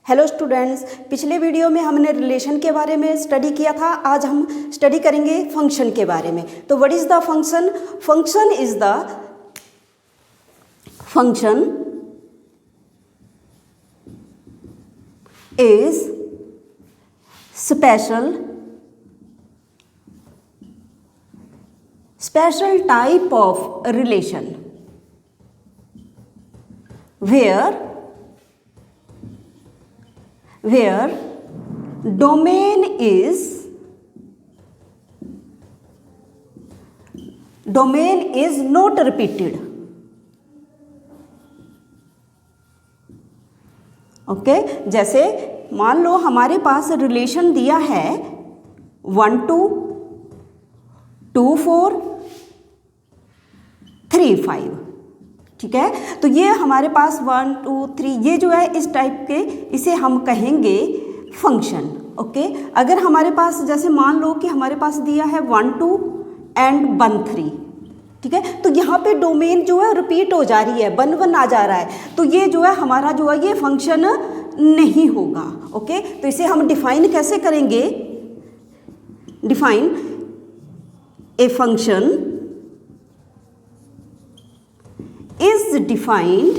Hello students, पिछले video में हमने रिलेशन के बारे में स्टडी किया था। आज हम स्टडी करेंगे फंक्शन के बारे में। तो what is the function? Function is special type of relation where domain is not repeated. Okay जैसे मान लो हमारे पास रिलेशन दिया है 1 2 2 4 3 5, ठीक है। तो ये हमारे पास 1 2 3 ये जो है इस टाइप के, इसे हम कहेंगे फंक्शन। ओके अगर हमारे पास जैसे मान लो कि हमारे पास दिया है 1 2 एंड 1 3, ठीक है। तो यहाँ पे डोमेन जो है रिपीट हो जा रही है, 1 1 आ जा रहा है, तो ये जो है हमारा जो है ये फंक्शन नहीं होगा। ओके तो इसे हम डिफाइन कैसे करेंगे? Define a function is defined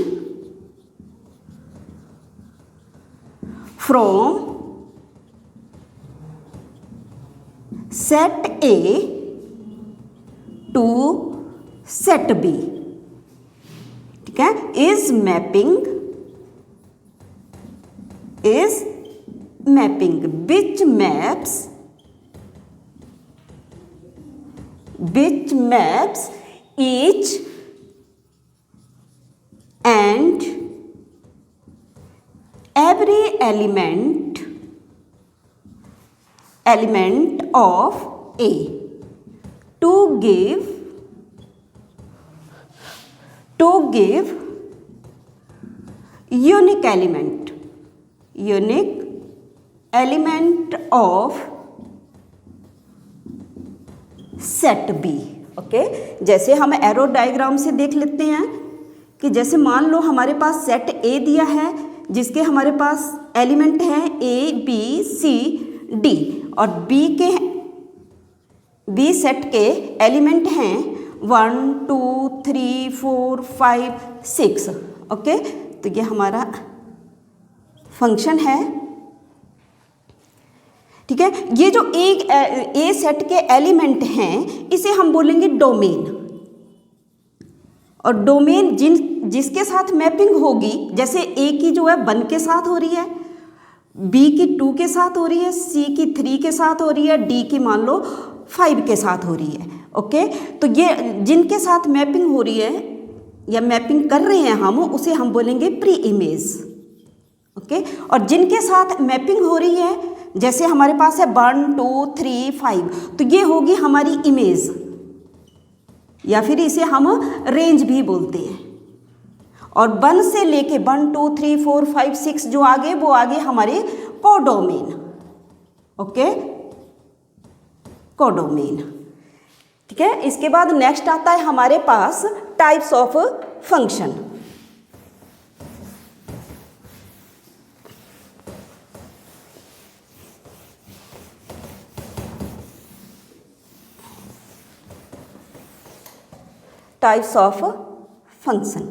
from set A to set B, ठीक है। is mapping which maps each and every element of A to give unique element of set B। Okay जैसे हम arrow diagram से देख लेते हैं कि जैसे मान लो हमारे पास सेट ए दिया है जिसके हमारे पास एलिमेंट हैं ए बी सी डी, और बी सेट के एलिमेंट हैं 1 2 3 4 5 6। ओके तो ये हमारा फंक्शन है, ठीक है। ये जो ए सेट के एलिमेंट हैं इसे हम बोलेंगे डोमेन, और डोमेन जिसके साथ मैपिंग होगी, जैसे ए की जो है 1 के साथ हो रही है, बी की 2 के साथ हो रही है, सी की 3 के साथ हो रही है, डी की मान लो 5 के साथ हो रही है। ओके तो ये जिनके साथ मैपिंग हो रही है या मैपिंग कर रहे हैं हम, उसे हम बोलेंगे प्री इमेज। ओके और जिनके साथ मैपिंग हो रही है, जैसे हमारे पास है 1 2 3 5, तो ये होगी हमारी इमेज, या फिर इसे हम रेंज भी बोलते हैं। और 1 से लेके 1 2 3 4 5 6 जो आगे वो आगे हमारे कोडोमेन। ओके कोडोमेन, ठीक है। इसके बाद नेक्स्ट आता है हमारे पास types of function. Types of function.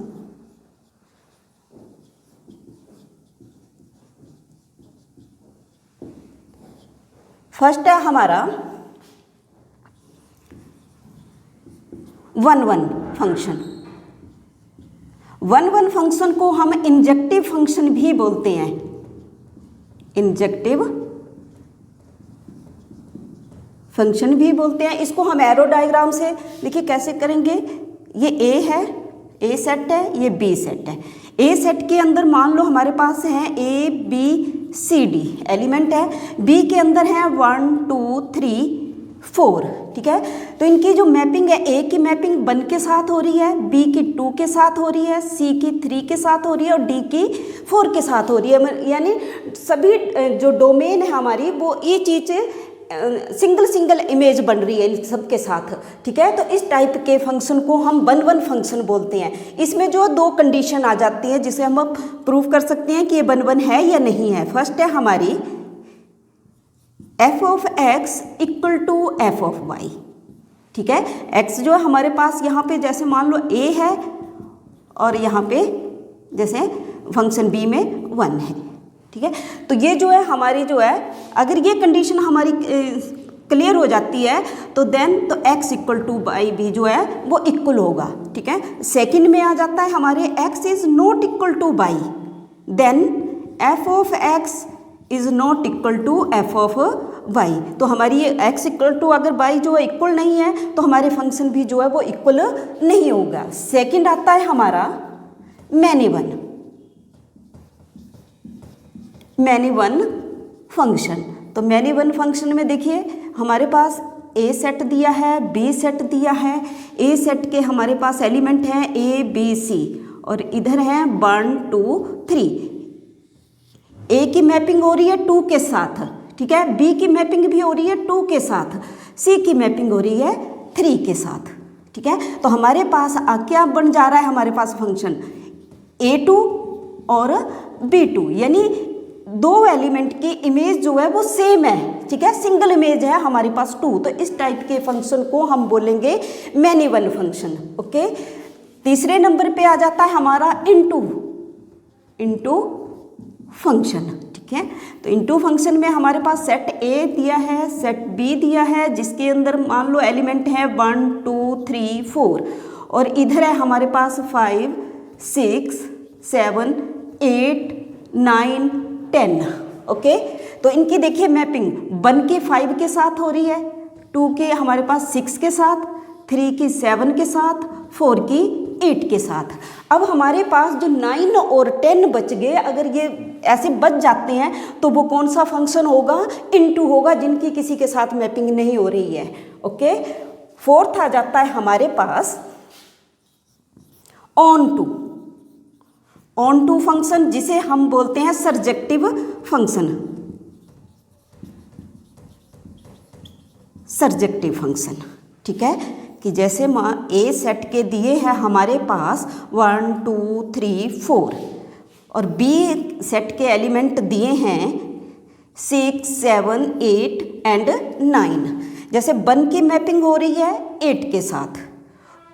First है हमारा 1 1 फंक्शन। 1 1 फंक्शन को हम इंजेक्टिव फंक्शन भी बोलते हैं। इंजेक्टिव फंक्शन भी बोलते हैं। इसको हम एरो डायग्राम से देखिए कैसे करेंगे। ये ए है, ए सेट है, ये बी सेट है। ए सेट के अंदर मान लो हमारे पास है A B C D element है, बी के अंदर है 1 2 3 4, ठीक है। तो इनकी जो मैपिंग है, ए की मैपिंग 1 के साथ हो रही है, बी की 2 के साथ हो रही है, सी की 3 के साथ हो रही है, और डी की 4 के साथ हो रही है। यानी सभी जो डोमेन है हमारी वो ये चीज़ सिंगल सिंगल इमेज बन रही है इन सबके साथ, ठीक है। तो इस टाइप के फंक्शन को हम वन वन फंक्शन बोलते हैं। इसमें जो दो कंडीशन आ जाती है जिसे हम प्रूव कर सकते हैं कि ये वन वन है या नहीं है। फर्स्ट है हमारी f of x equal to f of y, ठीक है। x जो है हमारे पास यहाँ पे जैसे मान लो a है और यहाँ पे जैसे फंक्शन b में 1 है, ठीक है। तो ये जो है हमारी जो है अगर ये कंडीशन हमारी क्लियर हो जाती है तो देन तो x इक्वल टू बाई भी जो है वो इक्वल होगा, ठीक है। सेकंड में आ जाता है हमारे x is not equal to y, then f of x is not equal to f of y। तो हमारी ये x इक्वल टू अगर y जो है इक्वल नहीं है तो हमारे फंक्शन भी जो है वो इक्वल नहीं होगा। सेकंड आता है हमारा मैनी वन फंक्शन। तो मैनी वन फंक्शन में देखिए हमारे पास a सेट दिया है, b सेट दिया है। a सेट के हमारे पास एलिमेंट हैं a b c और इधर है 1 2 3। a की मैपिंग हो रही है 2 के साथ, ठीक है। b की मैपिंग भी हो रही है 2 के साथ, c की मैपिंग हो रही है 3 के साथ, ठीक है। तो हमारे पास क्या बन जा रहा है हमारे पास फंक्शन a2 और b2, यानी दो एलिमेंट की इमेज जो है वो सेम है, ठीक है। सिंगल इमेज है हमारे पास 2। तो इस टाइप के फंक्शन को हम बोलेंगे मैनी वन फंक्शन, ओके। तीसरे नंबर पे आ जाता है हमारा इनटू फंक्शन, ठीक है। तो इनटू फंक्शन में हमारे पास सेट A दिया है, सेट B दिया है जिसके अंदर मान लो एलिमेंट है 1 2 3 4 और इधर है हमारे पास 5 6 7 8 9 10, ओके। तो इनकी देखिए मैपिंग 1 के 5 के साथ हो रही है, 2 के हमारे पास 6 के साथ, 3 की 7 के साथ, 4 की 8 के साथ। अब हमारे पास जो 9 और 10 बच गए, अगर ये ऐसे बच जाते हैं तो वो कौन सा फंक्शन होगा, इनटू होगा, जिनकी किसी के साथ मैपिंग नहीं हो रही है, ओके। फोर्थ आ जाता है हमारे पास ऑन टू फंक्शन जिसे हम बोलते हैं सर्जेक्टिव फंक्शन। ठीक है, कि जैसे ए सेट के दिए हैं हमारे पास 1 2 3 4 और बी सेट के एलिमेंट दिए हैं 6 7 8 एंड 9। जैसे 1 की मैपिंग हो रही है 8 के साथ,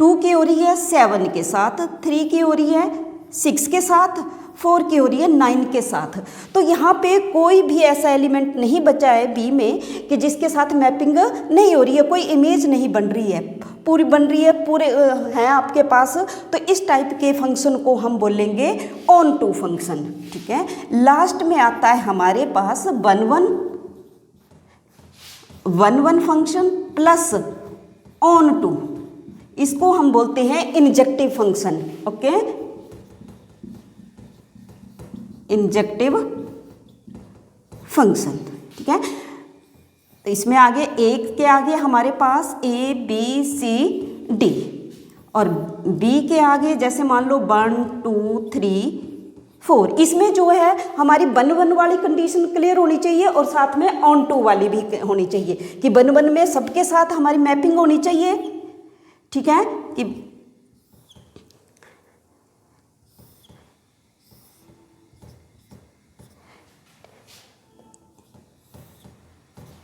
2 की हो रही है 7 के साथ, 3 की हो रही है 6 के साथ, 4 की हो रही है 9 के साथ। तो यहाँ पे कोई भी ऐसा एलिमेंट नहीं बचा है बी में कि जिसके साथ मैपिंग नहीं हो रही है, कोई इमेज नहीं बन रही है, पूरी बन रही है, पूरे हैं आपके पास। तो इस टाइप के फंक्शन को हम बोलेंगे ऑन टू फंक्शन। ठीक है, लास्ट में आता है हमारे पास 1 फंक्शन प्लस ऑन टू, इसको हम बोलते हैं injective function. Okay, injective function. ठीक है, तो इसमें आगे एक के आगे हमारे पास ए बी सी डी और बी के आगे जैसे मान लो 1 2 3 4। इसमें जो है हमारी 1 वाली कंडीशन क्लियर होनी चाहिए और साथ में ऑन टू वाली भी होनी चाहिए कि 1 में सबके साथ हमारी मैपिंग होनी चाहिए। ठीक है, कि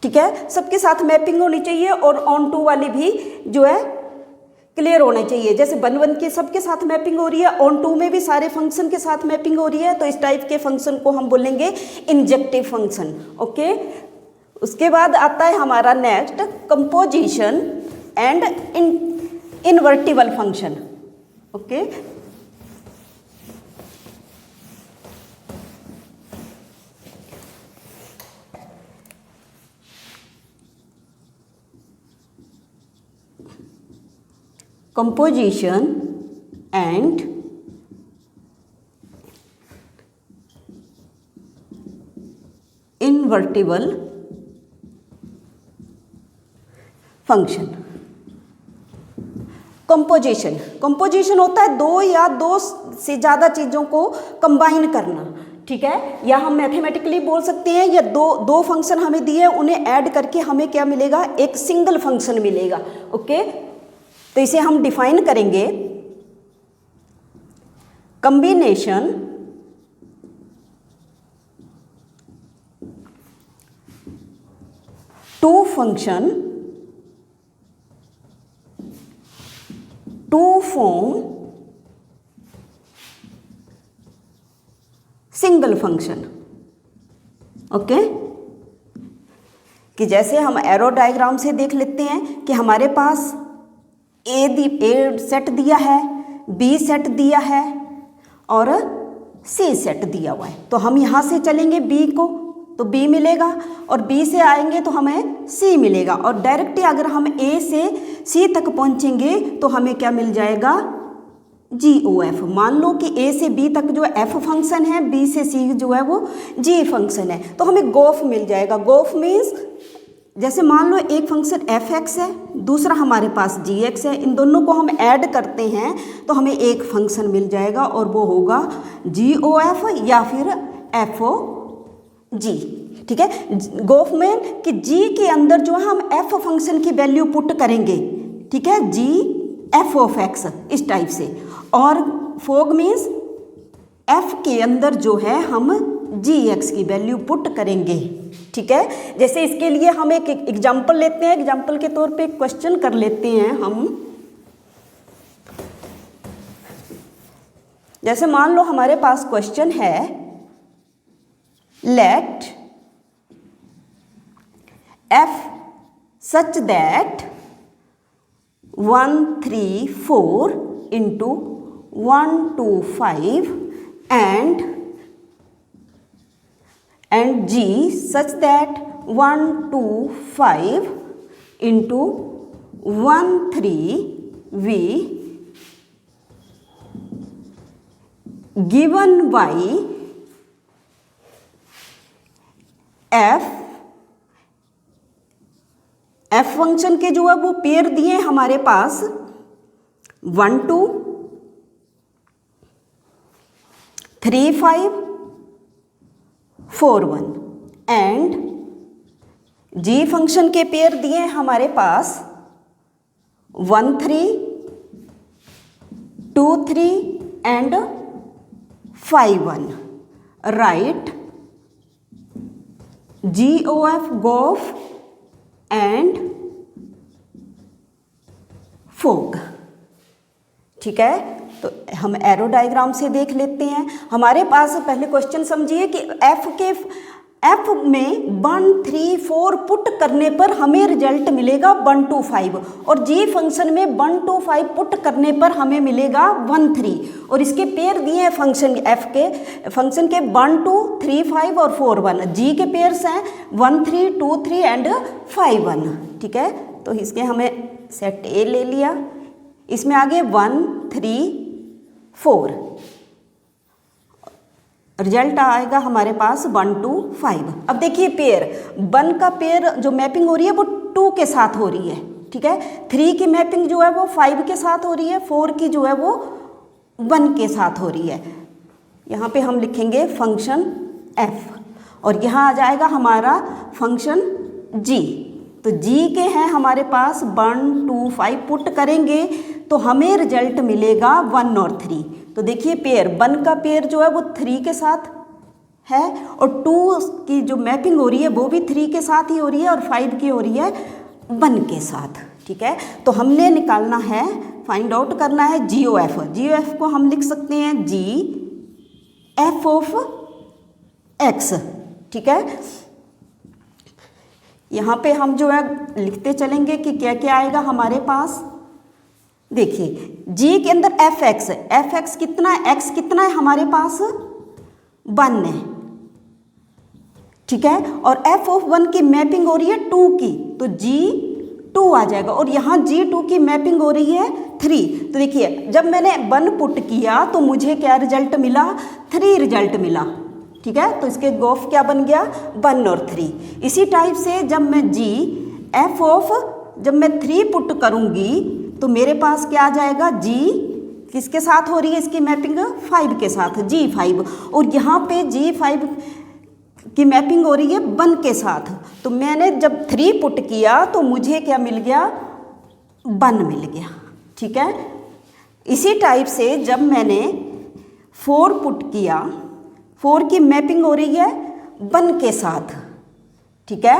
ठीक है, सबके साथ मैपिंग होनी चाहिए और ऑन टू वाली भी जो है क्लियर होना चाहिए। जैसे 1 के सबके साथ मैपिंग हो रही है, ऑन टू में भी सारे फंक्शन के साथ मैपिंग हो रही है, तो इस टाइप के फंक्शन को हम बोलेंगे इंजेक्टिव फंक्शन। ओके, उसके बाद आता है हमारा next composition and invertible function. Okay, composition and invertible function। Composition होता है दो या दो से ज़्यादा चीज़ों को कंबाइन करना। ठीक है, या हम मैथमेटिकली बोल सकते हैं, या दो फंक्शन हमें दिए हैं, उन्हें ऐड करके हमें क्या मिलेगा, एक सिंगल फंक्शन मिलेगा। ओके, तो इसे हम डिफाइन करेंगे, combination two function to form single function. Okay, कि जैसे हम एरो डायग्राम से देख लेते हैं कि हमारे पास ए सेट दिया है, बी सेट दिया है और सी सेट दिया हुआ है। तो हम यहाँ से चलेंगे बी को तो बी मिलेगा, और बी से आएंगे तो हमें सी मिलेगा, और डायरेक्टली अगर हम ए से सी तक पहुँचेंगे तो हमें क्या मिल जाएगा, GOF। मान लो कि ए से बी तक जो एफ फंक्शन है, बी से सी जो है वो जी फंक्शन है, तो हमें गोफ मिल जाएगा। गोफ मीन्स जैसे मान लो एक फंक्शन fx है, दूसरा हमारे पास gx है, इन दोनों को हम ऐड करते हैं तो हमें एक फंक्शन मिल जाएगा, और वो होगा GOF या फिर FOG। ठीक है, गोफ में कि g के अंदर जो है हम f फंक्शन की वैल्यू पुट करेंगे, ठीक है, GF(x) इस टाइप से, और फोग मीन्स f के अंदर जो है हम gx की वैल्यू पुट करेंगे। ठीक है, जैसे इसके लिए हम एक एग्जाम्पल लेते हैं, एग्जाम्पल के तौर पे क्वेश्चन कर लेते हैं हम। जैसे मान लो हमारे पास क्वेश्चन है, late f such that 1 3 4 into 1 2 5 and g such that 1 2 5 into 1 3 v given by f function के जो है वो पेयर दिए हमारे पास 1 2 3 5 4 1, एंड जी फंक्शन के पेयर दिए हमारे पास 1 3 2 3 एंड 5 1। राइट GOF गोफ एंड फोग। ठीक है, तो हम एरो डायग्राम से देख लेते हैं। हमारे पास पहले क्वेश्चन समझिए कि एफ में 1 3 4 पुट करने पर हमें रिजल्ट मिलेगा 1 2 5, और जी फंक्शन में 1 2 5 पुट करने पर हमें मिलेगा 1 3, और इसके पेयर दिए हैं फंक्शन एफ के फंक्शन के 1 2 3 5 और 4 1। जी के पेयर्स हैं 1 3 2 3 एंड 5 1। ठीक है, तो इसके हमें सेट ए ले लिया, इसमें आगे 1 3 4, रिजल्ट आएगा हमारे पास 1 2 5। अब देखिए पेयर 1 का पेयर जो मैपिंग हो रही है वो 2 के साथ हो रही है। ठीक है, 3 की मैपिंग जो है वो 5 के साथ हो रही है, 4 की जो है वो 1 के साथ हो रही है। यहाँ पे हम लिखेंगे फंक्शन f, और यहाँ आ जाएगा हमारा फंक्शन g। तो g के हैं हमारे पास 1 2 5 पुट करेंगे तो हमें रिजल्ट मिलेगा 1 और 3। तो देखिए पेयर 1 का पेयर जो है वो 3 के साथ है, और 2 की जो मैपिंग हो रही है वो भी 3 के साथ ही हो रही है, और 5 की हो रही है 1 के साथ। ठीक है, तो हमने निकालना है, फाइंड आउट करना है GOF। GOF को हम लिख सकते हैं GF(x). ठीक है, यहाँ पे हम जो है लिखते चलेंगे कि क्या क्या आएगा हमारे पास। देखिए g के अंदर fx कितना है, x कितना है हमारे पास 1 है। ठीक है, और f(1) की मैपिंग हो रही है 2 की, तो g2 आ जाएगा, और यहाँ g2 की मैपिंग हो रही है 3। तो देखिए जब मैंने 1 पुट किया तो मुझे क्या रिजल्ट मिला, 3 रिजल्ट मिला। ठीक है, तो इसके गोफ क्या बन गया 1 और 3। इसी टाइप से जब मैं जब मैं 3 पुट करूँगी तो मेरे पास क्या आ जाएगा, किसके साथ हो रही है इसकी मैपिंग? 5 के साथ, G5। और यहाँ पे G5 की मैपिंग हो रही है 1 के साथ। तो मैंने जब 3 पुट किया तो मुझे क्या मिल गया? 1 मिल गया। ठीक है, इसी टाइप से जब मैंने 4 पुट किया, 4 की मैपिंग हो रही है 1 के साथ। ठीक है,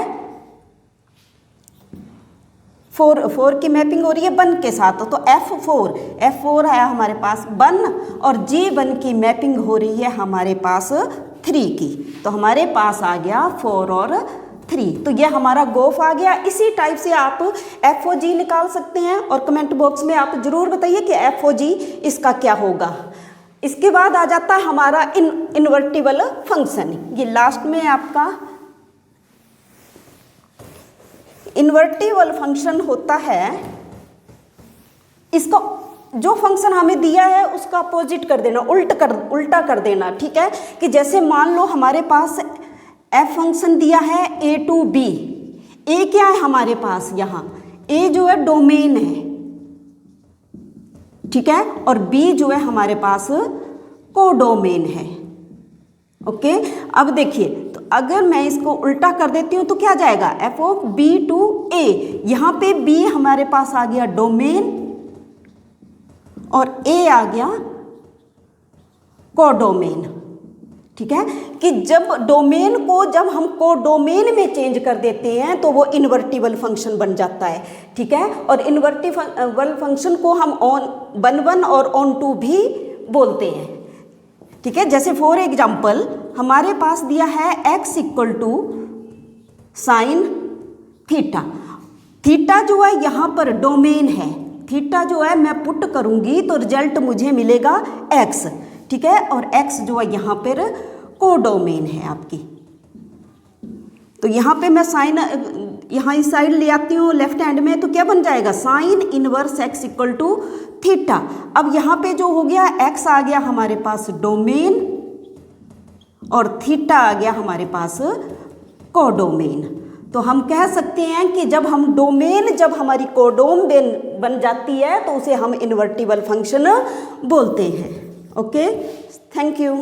4 की मैपिंग हो रही है 1 के साथ। तो F4 है हमारे पास 1 और G1 की मैपिंग हो रही है हमारे पास 3 की। तो हमारे पास आ गया 4 और 3। तो ये हमारा गोफ आ गया। इसी टाइप से आप FOG निकाल सकते हैं और कमेंट बॉक्स में आप जरूर बताइए कि FOG इसका क्या होगा। इसके बाद आ जाता है हमारा इन्वर्टिबल फंक्शन। ये लास्ट में आपका इन्वर्टिबल फंक्शन होता है। इसका जो फंक्शन हमें दिया है उसका अपोजिट कर देना, उल्टा कर देना। ठीक है, कि जैसे मान लो हमारे पास f फंक्शन दिया है a to b। a क्या है हमारे पास? यहाँ a जो है डोमेन है। ठीक है, और b जो है हमारे पास कोडोमेन है। ओके, अब देखिए, तो अगर मैं इसको उल्टा कर देती हूँ तो क्या जाएगा? f of b to a। यहाँ पे b हमारे पास आ गया डोमेन और a आ गया कोडोमेन। ठीक है, कि जब डोमेन को जब हम कोडोमेन में चेंज कर देते हैं तो वो इन्वर्टिबल फंक्शन बन जाता है। ठीक है, और इन्वर्टिबल फंक्शन को हम on1 और on2 भी बोलते हैं। ठीक है, जैसे फॉर एग्जाम्पल हमारे पास दिया है x equal to sine theta. Theta जो है यहाँ पर डोमेन है। थीटा जो है मैं पुट करूँगी तो रिजल्ट मुझे मिलेगा x। ठीक है, और x जो है यहाँ पर कोडोमेन है आपकी। तो यहाँ पे मैं साइन यहाँ इस साइड ले आती हूँ लेफ्ट हैंड में, तो क्या बन जाएगा? Sine inverse x equal to theta. अब यहाँ पे जो हो गया x आ गया हमारे पास डोमेन और थीटा आ गया हमारे पास कोडोमेन। तो हम कह सकते हैं कि जब हमारी कोडोमेन बन जाती है तो उसे हम इन्वर्टिबल फंक्शन बोलते हैं। Okay, thank you.